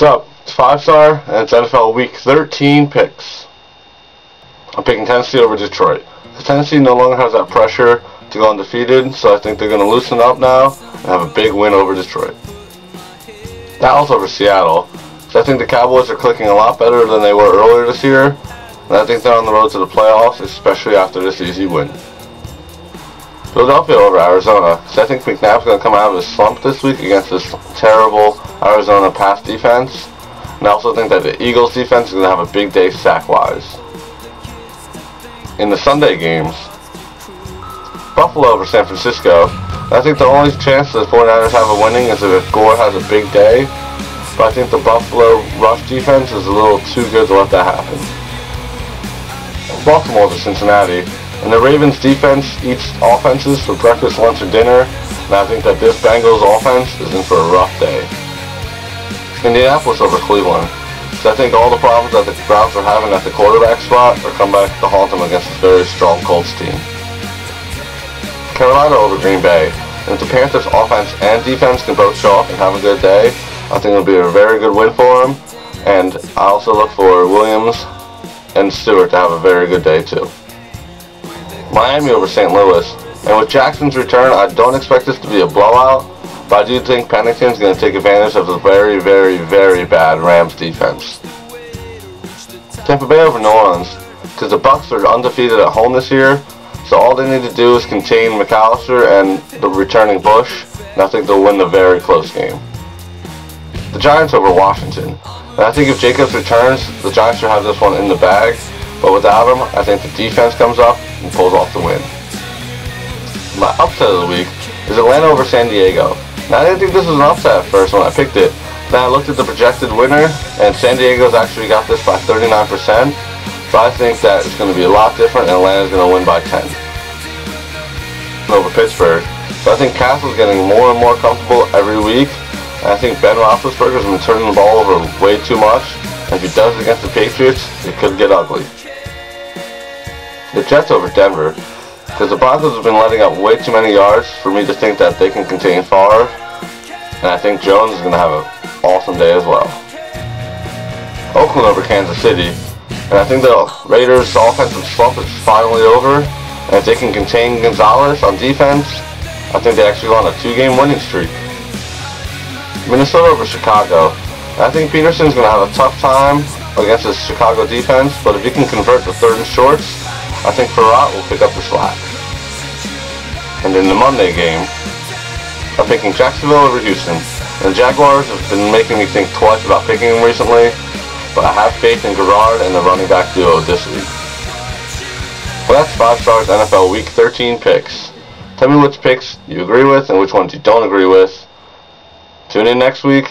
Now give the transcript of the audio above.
What's up? It's 5-star, and it's NFL Week 13 picks. I'm picking Tennessee over Detroit. Tennessee no longer has that pressure to go undefeated, so I think they're going to loosen up now and have a big win over Detroit. Dallas over Seattle. So I think the Cowboys are clicking a lot better than they were earlier this year, and I think they're on the road to the playoffs, especially after this easy win. Philadelphia over Arizona. So I think McNabb's going to come out of his slump this week against this terrible Arizona pass defense. And I also think that the Eagles defense is going to have a big day sack-wise. In the Sunday games, Buffalo over San Francisco. I think the only chance the 49ers have of winning is if Gore has a big day. But I think the Buffalo rush defense is a little too good to let that happen. Baltimore over Cincinnati. And the Ravens defense eats offenses for breakfast, lunch, and dinner. And I think that this Bengals offense is in for a rough day. Indianapolis over Cleveland. So I think all the problems that the Browns are having at the quarterback spot are come back to haunt them against this very strong Colts team. Carolina over Green Bay. And if the Panthers offense and defense can both show up and have a good day, I think it'll be a very good win for them. And I also look for Williams and Stewart to have a very good day too. Miami over St. Louis. And with Jackson's return, I don't expect this to be a blowout, but I do think Pennington's going to take advantage of the very, very, very bad Rams defense. Tampa Bay over New Orleans. Because the Bucs are undefeated at home this year, so all they need to do is contain McAllister and the returning Bush, and I think they'll win the very close game. The Giants over Washington. And I think if Jacobs returns, the Giants should have this one in the bag. But without him, I think the defense comes up and pulls off the win. My upset of the week is Atlanta over San Diego. Now, I didn't think this was an upset at first when I picked it. Then I looked at the projected winner, and San Diego's actually got this by 39%. But I think that it's going to be a lot different, and Atlanta's going to win by 10. Over Pittsburgh. So I think Castle's getting more and more comfortable every week. And I think Ben Roethlisberger's been turning the ball over way too much. And if he does it against the Patriots, it could get ugly. The Jets over Denver, because the Broncos have been letting up way too many yards for me to think that they can contain Favre, and I think Jones is going to have an awesome day as well. Oakland over Kansas City, and I think the Raiders' offensive slump is finally over, and if they can contain Gonzalez on defense, I think they actually go on a 2-game winning streak. Minnesota over Chicago, and I think Peterson's going to have a tough time against this Chicago defense, but if he can convert the 3rd and shorts, I think Farrat will pick up the slack. And in the Monday game, I'm picking Jacksonville over Houston. And the Jaguars have been making me think twice about picking them recently, but I have faith in Garrard and the running back duo this week. Well, that's 5-star's NFL Week 13 picks. Tell me which picks you agree with and which ones you don't agree with. Tune in next week.